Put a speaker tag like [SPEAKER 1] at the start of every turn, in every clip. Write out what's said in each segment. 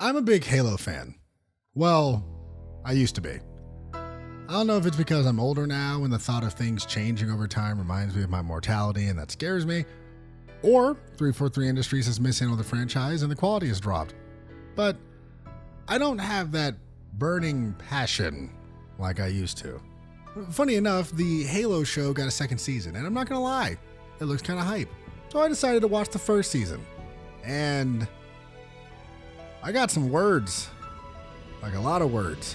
[SPEAKER 1] I'm a big Halo fan. Well, I used to be. I don't know if it's because I'm older now and the thought of things changing over time reminds me of my mortality and that scares me, or 343 Industries has mishandled the franchise and the quality has dropped. But I don't have that burning passion like I used to. Funny enough, the Halo show got a second season, and I'm not gonna lie, it looks kind of hype. So I decided to watch the first season. And I got some words, like a lot of words.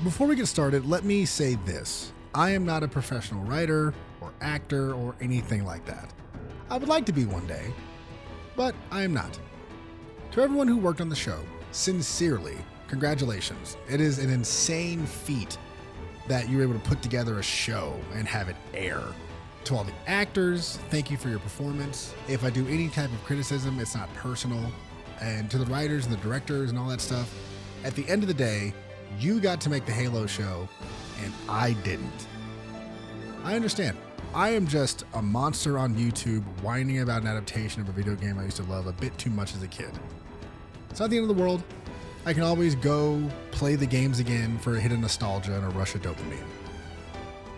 [SPEAKER 1] Before we get started, let me say this. I am not a professional writer or actor or anything like that. I would like to be one day, but I am not. To everyone who worked on the show, sincerely, congratulations. It is an insane feat that you were able to put together a show and have it air. To all the actors, thank you for your performance. If I do any type of criticism, it's not personal. And to the writers and the directors and all that stuff, at the end of the day, you got to make the Halo show, and I didn't. I understand. I am just a monster on YouTube whining about an adaptation of a video game I used to love a bit too much as a kid. It's not the end of the world. I can always go play the games again for a hit of nostalgia and a rush of dopamine.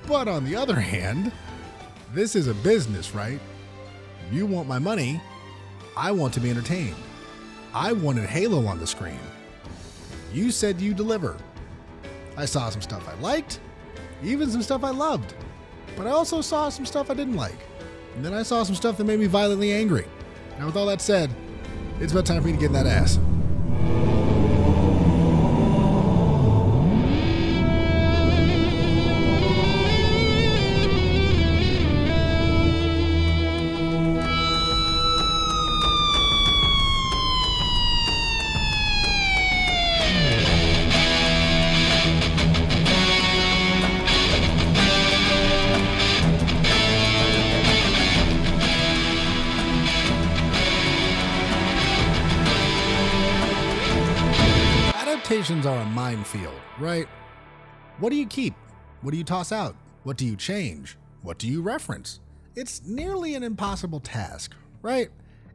[SPEAKER 1] But on the other hand, this is a business, right? You want my money. I want to be entertained. I wanted Halo on the screen. You said you deliver. I saw some stuff I liked, even some stuff I loved, but I also saw some stuff I didn't like. And then I saw some stuff that made me violently angry. Now with all that said, it's about time for me to get in that ass. Adaptations are a minefield, right? What do you keep? What do you toss out? What do you change? What do you reference? It's nearly an impossible task, right?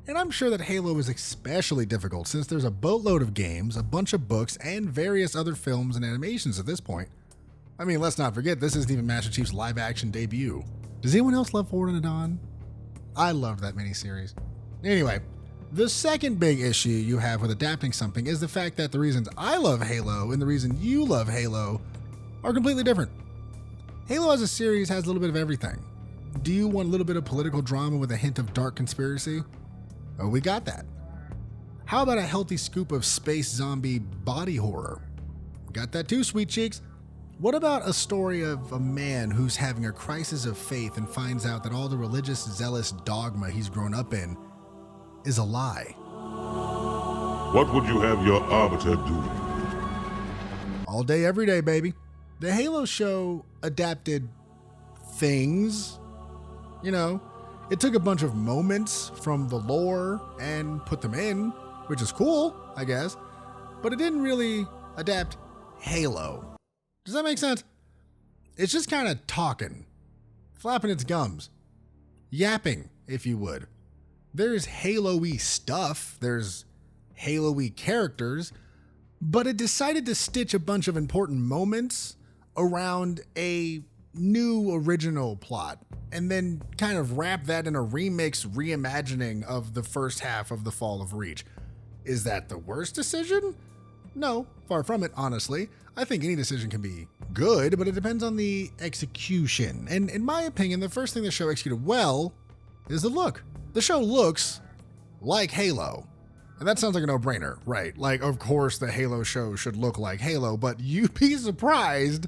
[SPEAKER 1] And I'm sure that Halo is especially difficult since there's a boatload of games, a bunch of books, and various other films and animations at this point. I mean, let's not forget, this isn't even Master Chief's live-action debut. Does anyone else love Forward and Dawn? I loved that miniseries. Anyway, the second big issue you have with adapting something is the fact that the reasons I love Halo and the reason you love Halo are completely different. Halo as a series has a little bit of everything. Do you want a little bit of political drama with a hint of dark conspiracy? Oh, we got that. How about a healthy scoop of space zombie body horror? Got that too, sweet cheeks. What about a story of a man who's having a crisis of faith and finds out that all the religious, zealous dogma he's grown up in is a lie?
[SPEAKER 2] What would you have your arbiter do?
[SPEAKER 1] All day, every day, baby. The Halo show adapted things. You know, it took a bunch of moments from the lore and put them in, which is cool, I guess, but it didn't really adapt Halo. Does that make sense? It's just kind of talking, flapping its gums, yapping, if you would. There's Halo-y stuff, there's Halo-y characters, but it decided to stitch a bunch of important moments around a new original plot and then kind of wrap that in a remix reimagining of the first half of The Fall of Reach. Is that the worst decision? No, far from it, honestly. I think any decision can be good, but it depends on the execution. And in my opinion, the first thing the show executed well is the look. The show looks like Halo. And that sounds like a no-brainer, right? Like, of course the Halo show should look like Halo, but you'd be surprised.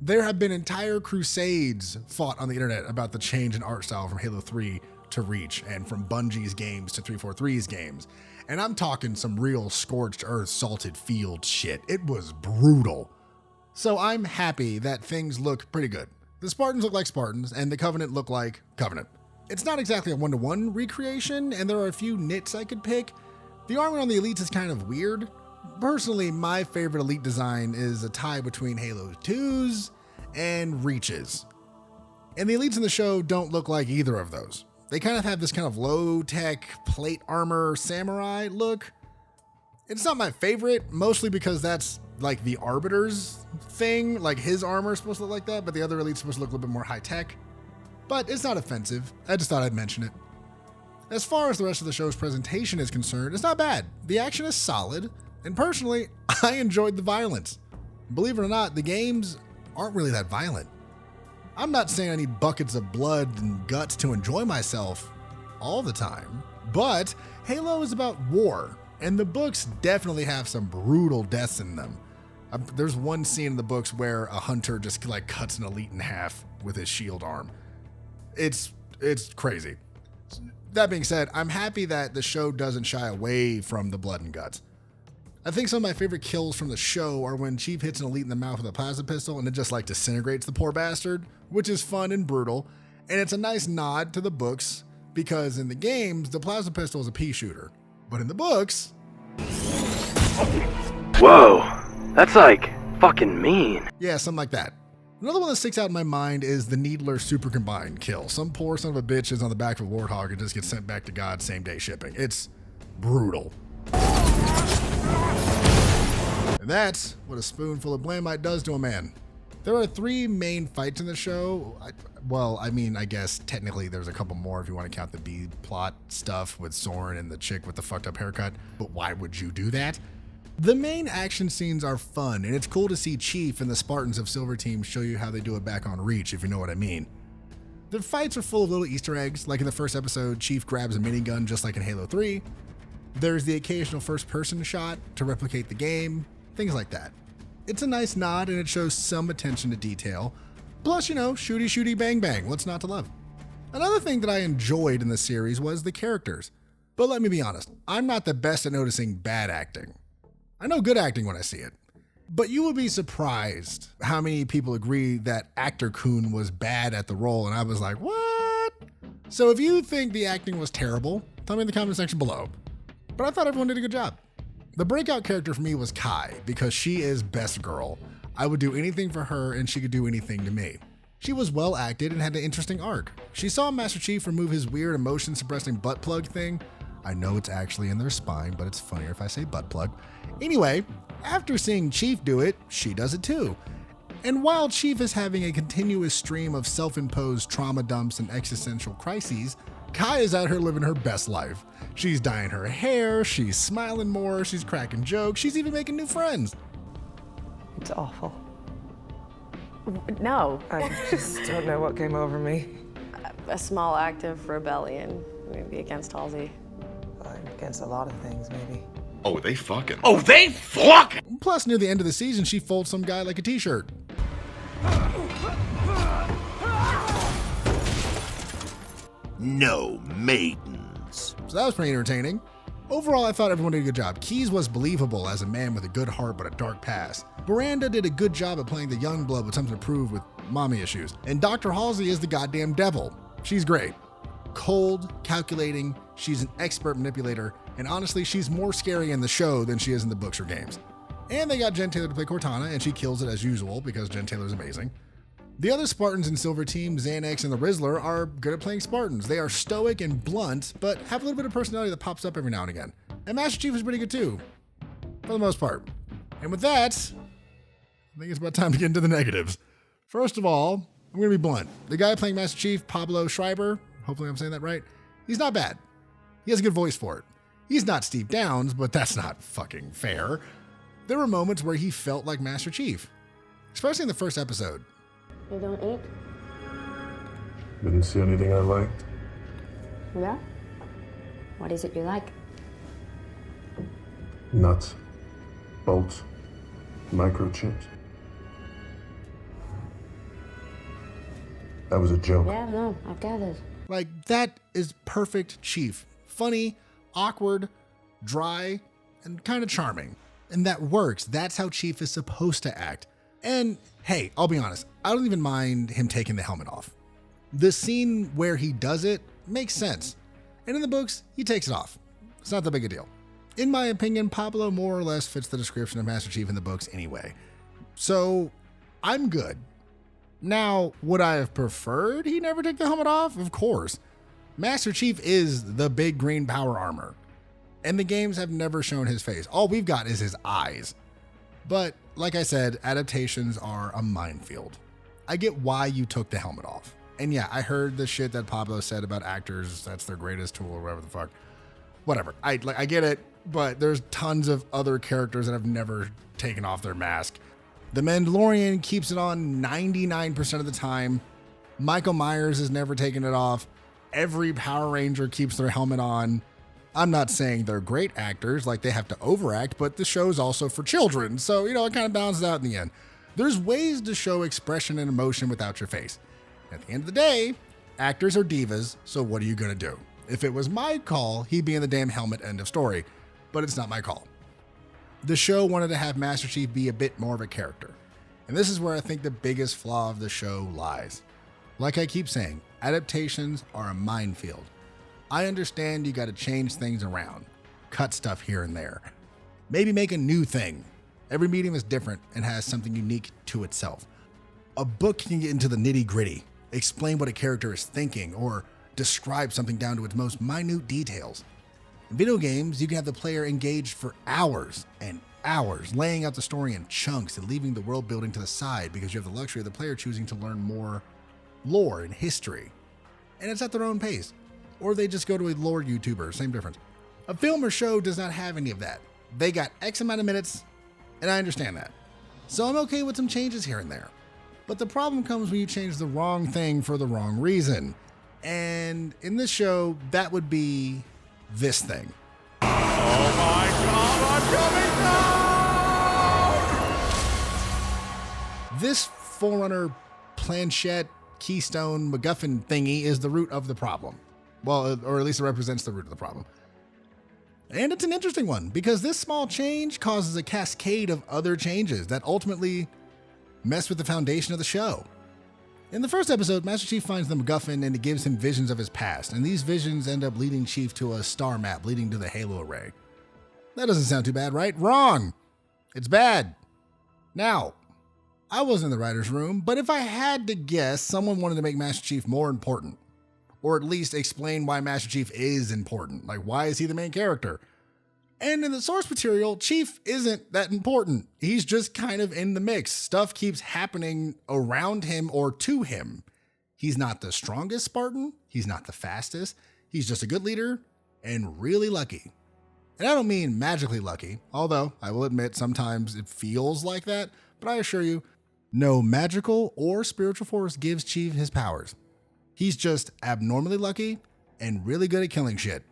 [SPEAKER 1] There have been entire crusades fought on the internet about the change in art style from Halo 3 to Reach and from Bungie's games to 343's games. And I'm talking some real scorched earth, salted field shit. It was brutal. So I'm happy that things look pretty good. The Spartans look like Spartans and the Covenant look like Covenant. It's not exactly a one-to-one recreation, and there are a few nits I could pick. The armor on the elites is kind of weird. Personally, my favorite elite design is a tie between Halo 2's and Reach's. And the elites in the show don't look like either of those. They kind of have this kind of low-tech plate armor samurai look. It's not my favorite, mostly because that's like the Arbiter's thing. Like his armor is supposed to look like that, but the other elite's supposed to look a little bit more high tech. But it's not offensive. I just thought I'd mention it. As far as the rest of the show's presentation is concerned, it's not bad. The action is solid, and personally, I enjoyed the violence. Believe it or not, the games aren't really that violent. I'm not saying I need buckets of blood and guts to enjoy myself all the time, but Halo is about war, and the books definitely have some brutal deaths in them. There's one scene in the books where a hunter just like cuts an elite in half with his shield arm. It's crazy. That being said, I'm happy that the show doesn't shy away from the blood and guts. I think some of my favorite kills from the show are when Chief hits an elite in the mouth with a plasma pistol and it just like disintegrates the poor bastard, which is fun and brutal. And it's a nice nod to the books because in the games, the plasma pistol is a pea shooter. But in the books...
[SPEAKER 3] Whoa, that's like fucking mean.
[SPEAKER 1] Yeah, something like that. Another one that sticks out in my mind is the Needler Super Combined kill. Some poor son of a bitch is on the back of a Warthog and just gets sent back to God same day shipping. It's brutal. And that's what a spoonful of blamite does to a man. There are 3 main fights in the show. I guess technically there's a couple more if you want to count the B plot stuff with Soren and the chick with the fucked up haircut. But why would you do that? The main action scenes are fun, and it's cool to see Chief and the Spartans of Silver Team show you how they do it back on Reach, if you know what I mean. The fights are full of little Easter eggs, like in the first episode, Chief grabs a minigun just like in Halo 3. There's the occasional first-person shot to replicate the game, things like that. It's a nice nod, and it shows some attention to detail. Plus, shooty shooty bang bang, what's not to love? Another thing that I enjoyed in the series was the characters. But let me be honest, I'm not the best at noticing bad acting. I know good acting when I see it. But you would be surprised how many people agree that actor Kun was bad at the role, and I was like, what? So if you think the acting was terrible, tell me in the comment section below. But I thought everyone did a good job. The breakout character for me was Kai, because she is best girl. I would do anything for her, and she could do anything to me. She was well acted and had an interesting arc. She saw Master Chief remove his weird emotion suppressing butt plug thing. I know it's actually in their spine, but it's funnier if I say butt plug. Anyway, after seeing Chief do it, she does it too. And while Chief is having a continuous stream of self-imposed trauma dumps and existential crises, Kai is out here living her best life. She's dyeing her hair, she's smiling more, she's cracking jokes, she's even making new friends.
[SPEAKER 4] It's awful.
[SPEAKER 5] No.
[SPEAKER 4] I just don't know what came over me.
[SPEAKER 5] A small act of rebellion, maybe against Halsey.
[SPEAKER 4] Against a lot of things, maybe.
[SPEAKER 6] Oh, they fucking.
[SPEAKER 3] Oh, they fucking.
[SPEAKER 1] Plus, near the end of the season, she folds some guy like a t-shirt.
[SPEAKER 3] No maidens.
[SPEAKER 1] So that was pretty entertaining. Overall, I thought everyone did a good job. Keyes was believable as a man with a good heart but a dark past. Miranda did a good job at playing the young blood with something to prove with mommy issues. And Dr. Halsey is the goddamn devil. She's great. Cold, calculating, she's an expert manipulator, and honestly, she's more scary in the show than she is in the books or games. And they got Jen Taylor to play Cortana, and she kills it as usual because Jen Taylor's amazing. The other Spartans in Silver Team, Xanax and the Rizzler, are good at playing Spartans. They are stoic and blunt, but have a little bit of personality that pops up every now and again. And Master Chief is pretty good too, for the most part. And with that, I think it's about time to get into the negatives. First of all, I'm going to be blunt. The guy playing Master Chief, Pablo Schreiber, hopefully I'm saying that right, he's not bad. He has a good voice for it. He's not Steve Downes, but that's not fucking fair. There were moments where he felt like Master Chief, especially in the first episode.
[SPEAKER 5] You don't eat?
[SPEAKER 2] Didn't see anything I liked.
[SPEAKER 5] Yeah? What is it you like?
[SPEAKER 2] Nuts, bolts, microchips. That was a joke.
[SPEAKER 5] Yeah, no, I've gathered.
[SPEAKER 1] Like, that is perfect Chief. Funny, awkward, dry, and kind of charming. And that works. That's how Chief is supposed to act. And hey, I'll be honest, I don't even mind him taking the helmet off. The scene where he does it makes sense. And in the books, he takes it off. It's not that big a deal. In my opinion, Pablo more or less fits the description of Master Chief in the books anyway. So, I'm good. Now, would I have preferred he never take the helmet off? Of course. Master Chief is the big green power armor. And the games have never shown his face. All we've got is his eyes. But like I said, adaptations are a minefield. I get why you took the helmet off. And yeah, I heard the shit that Pablo said about actors, that's their greatest tool or whatever the fuck. Whatever. I get it, but there's tons of other characters that have never taken off their mask. The Mandalorian keeps it on 99% of the time. Michael Myers has never taken it off. Every Power Ranger keeps their helmet on. I'm not saying they're great actors, like they have to overact, but the show's also for children. So, it kind of balances out in the end. There's ways to show expression and emotion without your face. At the end of the day, actors are divas, so what are you going to do? If it was my call, he'd be in the damn helmet, end of story. But it's not my call. The show wanted to have Master Chief be a bit more of a character. And this is where I think the biggest flaw of the show lies. Like I keep saying, adaptations are a minefield. I understand you got to change things around, cut stuff here and there, maybe make a new thing. Every medium is different and has something unique to itself. A book can get into the nitty gritty, explain what a character is thinking, or describe something down to its most minute details. In video games, you can have the player engaged for hours and hours, laying out the story in chunks and leaving the world building to the side because you have the luxury of the player choosing to learn more lore and history. And it's at their own pace. Or they just go to a lore YouTuber, same difference. A film or show does not have any of that. They got X amount of minutes, and I understand that. So I'm okay with some changes here and there. But the problem comes when you change the wrong thing for the wrong reason. And in this show, that would be this thing.
[SPEAKER 6] Oh my God, I'm coming down!
[SPEAKER 1] This Forerunner planchette keystone MacGuffin thingy is the root of the problem. Well, or at least it represents the root of the problem. And it's an interesting one because this small change causes a cascade of other changes that ultimately mess with the foundation of the show. In the first episode, Master Chief finds the MacGuffin and it gives him visions of his past, and these visions end up leading Chief to a star map leading to the Halo array. That doesn't sound too bad, right? Wrong! It's bad. Now, I wasn't in the writer's room, but if I had to guess, someone wanted to make Master Chief more important. Or at least explain why Master Chief is important. Like, why is he the main character? And in the source material, Chief isn't that important. He's just kind of in the mix. Stuff keeps happening around him or to him. He's not the strongest Spartan. He's not the fastest. He's just a good leader and really lucky. And I don't mean magically lucky, although I will admit sometimes it feels like that, but I assure you, no magical or spiritual force gives Chief his powers. He's just abnormally lucky and really good at killing shit.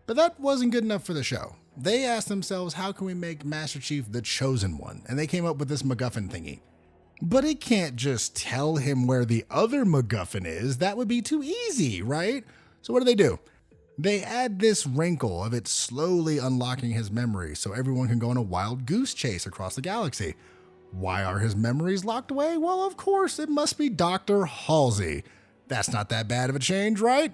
[SPEAKER 1] But that wasn't good enough for the show. They asked themselves, how can we make Master Chief the chosen one? And they came up with this MacGuffin thingy. But it can't just tell him where the other MacGuffin is. That would be too easy, right? So what do? They add this wrinkle of it slowly unlocking his memory so everyone can go on a wild goose chase across the galaxy. Why are his memories locked away? Well, of course, it must be Dr. Halsey. That's not that bad of a change, right?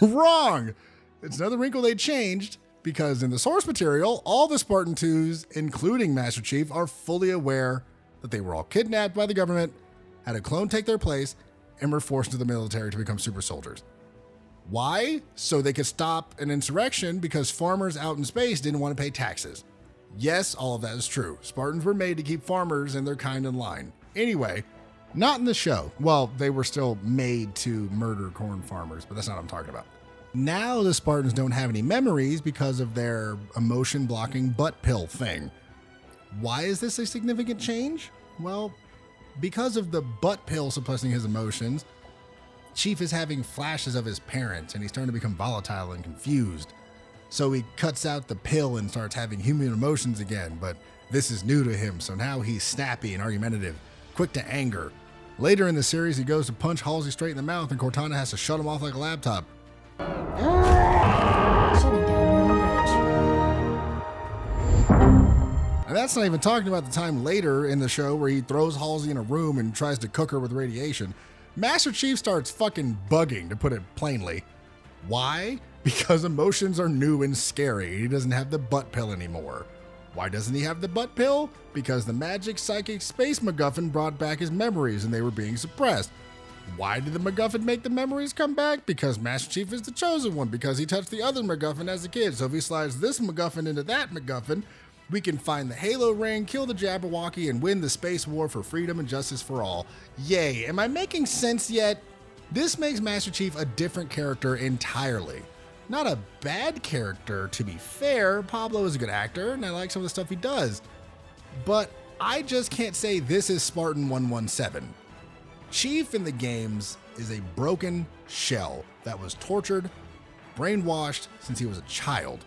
[SPEAKER 1] Wrong! It's another wrinkle they changed because in the source material, all the Spartan 2s, including Master Chief, are fully aware that they were all kidnapped by the government, had a clone take their place, and were forced into the military to become super soldiers. Why? So they could stop an insurrection because farmers out in space didn't want to pay taxes. Yes, all of that is true. Spartans were made to keep farmers and their kind in line. Anyway, not in the show. Well, they were still made to murder corn farmers, but that's not what I'm talking about. Now the Spartans don't have any memories because of their emotion blocking butt pill thing. Why is this a significant change? Well, because of the butt pill suppressing his emotions, Chief is having flashes of his parents and he's starting to become volatile and confused. So he cuts out the pill and starts having human emotions again, but this is new to him, so now he's snappy and argumentative, quick to anger. Later in the series, he goes to punch Halsey straight in the mouth and Cortana has to shut him off like a laptop.
[SPEAKER 7] Shutting down neural bridge.
[SPEAKER 1] And that's not even talking about the time later in the show where he throws Halsey in a room and tries to cook her with radiation. Master Chief starts fucking bugging, to put it plainly. Why? Because emotions are new and scary. He doesn't have the butt pill anymore. Why doesn't he have the butt pill? Because the magic psychic space MacGuffin brought back his memories and they were being suppressed. Why did the MacGuffin make the memories come back? Because Master Chief is the chosen one, because he touched the other MacGuffin as a kid. So if he slides this MacGuffin into that MacGuffin, we can find the Halo ring, kill the Jabberwocky, and win the space war for freedom and justice for all. Yay. Am I making sense yet? This makes Master Chief a different character entirely. Not a bad character, to be fair. Pablo is a good actor, and I like some of the stuff he does. But I just can't say this is Spartan 117. Chief in the games is a broken shell that was tortured, brainwashed since he was a child.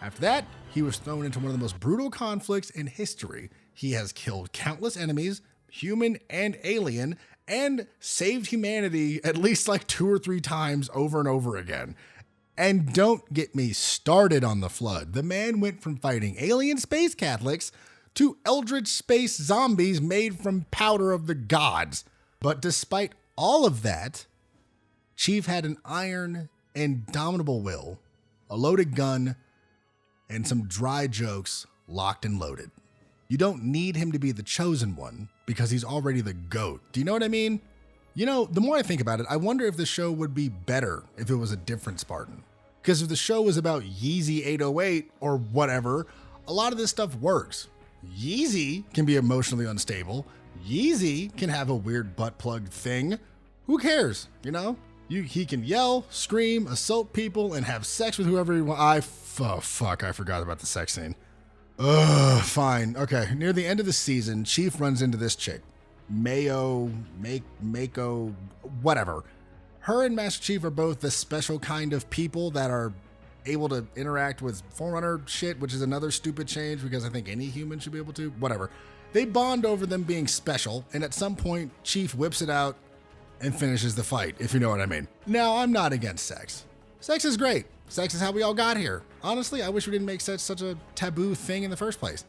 [SPEAKER 1] After that, he was thrown into one of the most brutal conflicts in history. He has killed countless enemies, human and alien, and saved humanity at least like 2 or 3 times over and over again. And don't get me started on the Flood. The man went from fighting alien space Catholics to eldritch space zombies made from powder of the gods. But despite all of that, Chief had an iron, indomitable will, a loaded gun, and some dry jokes locked and loaded. You don't need him to be the chosen one because he's already the GOAT. Do you know what I mean? You know, the more I think about it, I wonder if the show would be better if it was a different Spartan. Because if the show was about Yeezy 808 or whatever, a lot of this stuff works. Yeezy can be emotionally unstable. Yeezy can have a weird butt plug thing. Who cares, you know? He can yell, scream, assault people, and have sex with whoever he wants. Oh, fuck, I forgot about the sex scene. Ugh, fine. Okay, near the end of the season, Chief runs into this chick. Mako, whatever. Her and Master Chief are both the special kind of people that are able to interact with Forerunner shit, which is another stupid change because I think any human should be able to. Whatever. They bond over them being special, and at some point, Chief whips it out and finishes the fight, if you know what I mean. Now, I'm not against sex. Sex is great. Sex is how we all got here. Honestly, I wish we didn't make sex such a taboo thing in the first place.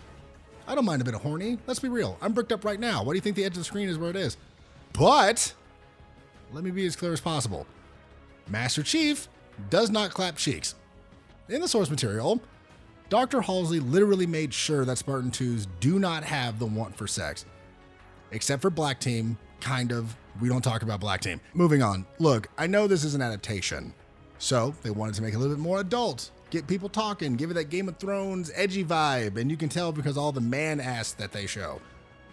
[SPEAKER 1] I don't mind a bit of horny. Let's be real. I'm bricked up right now. Why do you think the edge of the screen is where it is? But let me be as clear as possible. Master Chief does not clap cheeks. In the source material, Dr. Halsey literally made sure that Spartan 2s do not have the want for sex. Except for Black Team, kind of. We don't talk about Black Team. Moving on. Look, I know this is an adaptation. So they wanted to make it a little bit more adult. Get people talking, give it that Game of Thrones edgy vibe, and you can tell because all the man ass that they show.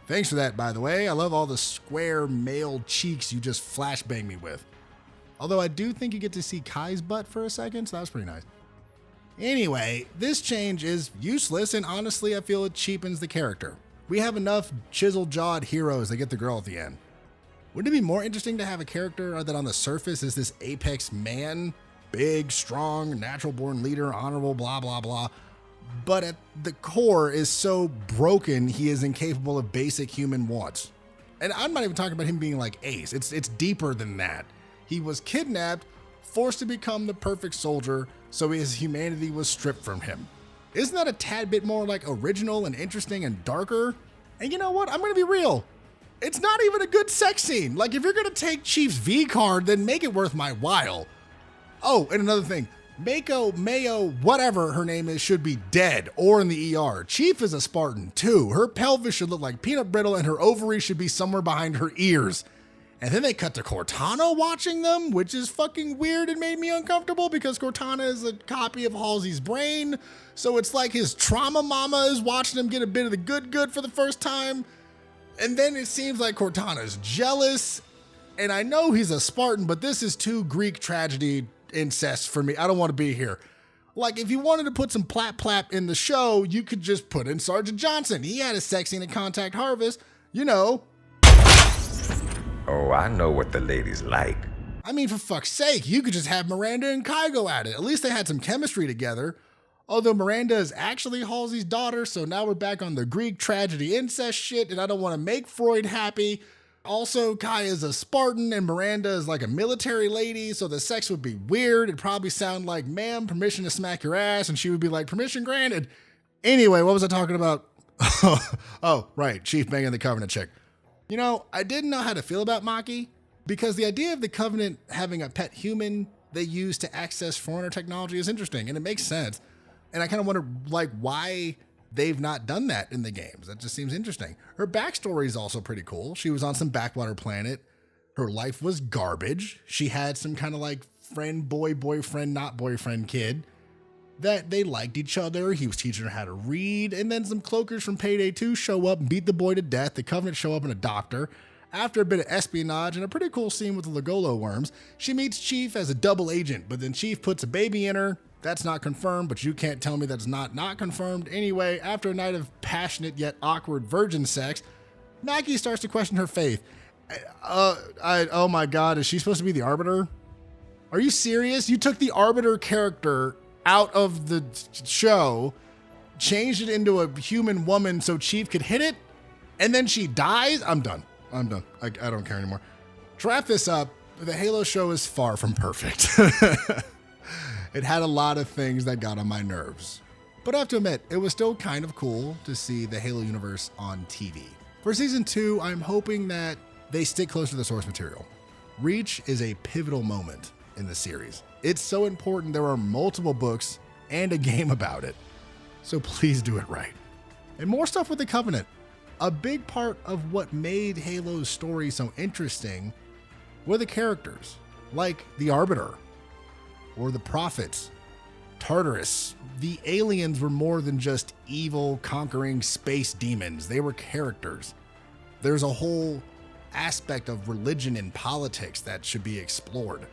[SPEAKER 1] Thanks for that, by the way. I love all the square male cheeks you just flashbang me with. Although I do think you get to see Kai's butt for a second, so that was pretty nice. Anyway, this change is useless, and honestly, I feel it cheapens the character. We have enough chisel-jawed heroes that get the girl at the end. Wouldn't it be more interesting to have a character that on the surface is this apex man? Big, strong, natural-born leader, honorable, blah, blah, blah. But at the core is so broken, he is incapable of basic human wants. And I'm not even talking about him being like Ace. It's deeper than that. He was kidnapped, forced to become the perfect soldier, so his humanity was stripped from him. Isn't that a tad bit more like original and interesting and darker? And you know what? I'm going to be real. It's not even a good sex scene. Like, if you're going to take Chief's V card, then make it worth my while. Oh, and another thing. Mayo, whatever her name is, should be dead or in the ER. Chief is a Spartan too. Her pelvis should look like peanut brittle and her ovaries should be somewhere behind her ears. And then they cut to Cortana watching them, which is fucking weird and made me uncomfortable because Cortana is a copy of Halsey's brain. So it's like his trauma mama is watching him get a bit of the good for the first time. And then it seems like Cortana's jealous. And I know he's a Spartan, but this is too Greek tragedy incest for me. I don't want to be here. Like, if you wanted to put some plap in the show, you could just put in Sergeant Johnson. He had a sex scene at Contact Harvest, you know.
[SPEAKER 8] Oh, I know what the ladies like.
[SPEAKER 1] I mean, for fuck's sake, you could just have Miranda and Kai go at it. At least they had some chemistry together. Although Miranda is actually Halsey's daughter, so now we're back on the Greek tragedy incest shit, and I don't want to make Freud happy. Also, Kai is a Spartan and Miranda is like a military lady, so the sex would be weird. It'd probably sound like, ma'am, permission to smack your ass, and she would be like, permission granted. Anyway, what was I talking about? Oh, right, Chief banging the Covenant chick. You know, I didn't know how to feel about Maki, because the idea of the Covenant having a pet human they use to access foreigner technology is interesting, and it makes sense. And I kind of wonder, like, why they've not done that in the games. That just seems interesting. Her backstory is also pretty cool. She was on some backwater planet. Her life was garbage. She had some kind of like friend, boy, boyfriend, not boyfriend kid that they liked each other. He was teaching her how to read. And then some cloakers from Payday 2 show up and beat the boy to death. The Covenant show up in a doctor. After a bit of espionage and a pretty cool scene with the Lagolo worms, she meets Chief as a double agent, but then Chief puts a baby in her. That's not confirmed, but you can't tell me that's not confirmed. Anyway, after a night of passionate yet awkward virgin sex, Maggie starts to question her faith. Oh my God, is she supposed to be the Arbiter? Are you serious? You took the Arbiter character out of the show, changed it into a human woman so Chief could hit it, and then she dies? I'm done. I don't care anymore. To wrap this up, the Halo show is far from perfect. It had a lot of things that got on my nerves. But I have to admit, it was still kind of cool to see the Halo universe on TV. For season 2, I'm hoping that they stick close to the source material. Reach is a pivotal moment in the series. It's so important there are multiple books and a game about it. So please do it right. And more stuff with the Covenant. A big part of what made Halo's story so interesting were the characters, like the Arbiter, or the Prophets, Tartarus. The aliens were more than just evil, conquering space demons. They were characters. There's a whole aspect of religion and politics that should be explored.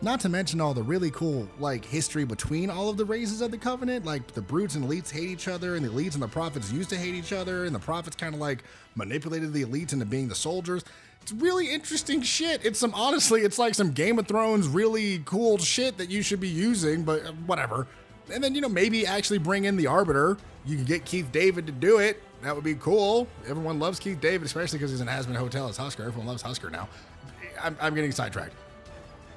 [SPEAKER 1] Not to mention all the really cool, like, history between all of the races of the Covenant. Like, the Brutes and Elites hate each other, and the Elites and the Prophets used to hate each other, and the Prophets kind of, like, manipulated the Elites into being the soldiers. It's really interesting shit. Honestly, it's like some Game of Thrones really cool shit that you should be using, but whatever. And then, maybe actually bring in the Arbiter. You can get Keith David to do it. That would be cool. Everyone loves Keith David, especially because he's in Hazbin Hotel as Husker. Everyone loves Husker now. I'm getting sidetracked.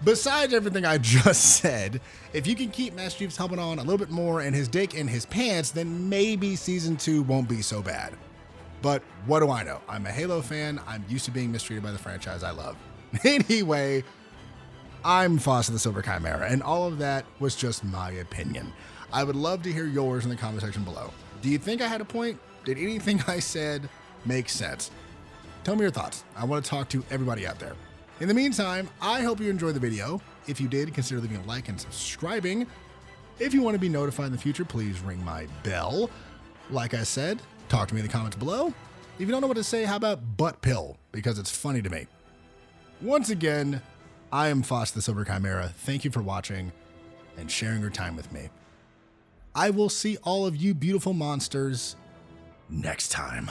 [SPEAKER 1] Besides everything I just said, if you can keep Master Chief's helmet on a little bit more and his dick in his pants, then maybe season 2 won't be so bad. But what do I know? I'm a Halo fan. I'm used to being mistreated by the franchise I love. Anyway, I'm Fasa the Silver Chimera, and all of that was just my opinion. I would love to hear yours in the comment section below. Do you think I had a point? Did anything I said make sense? Tell me your thoughts. I want to talk to everybody out there. In the meantime, I hope you enjoyed the video. If you did, consider leaving a like and subscribing. If you want to be notified in the future, please ring my bell. Like I said, talk to me in the comments below. If you don't know what to say, how about butt pill? Because it's funny to me. Once again, I am Fasa the Silver Chimera. Thank you for watching and sharing your time with me. I will see all of you beautiful monsters next time.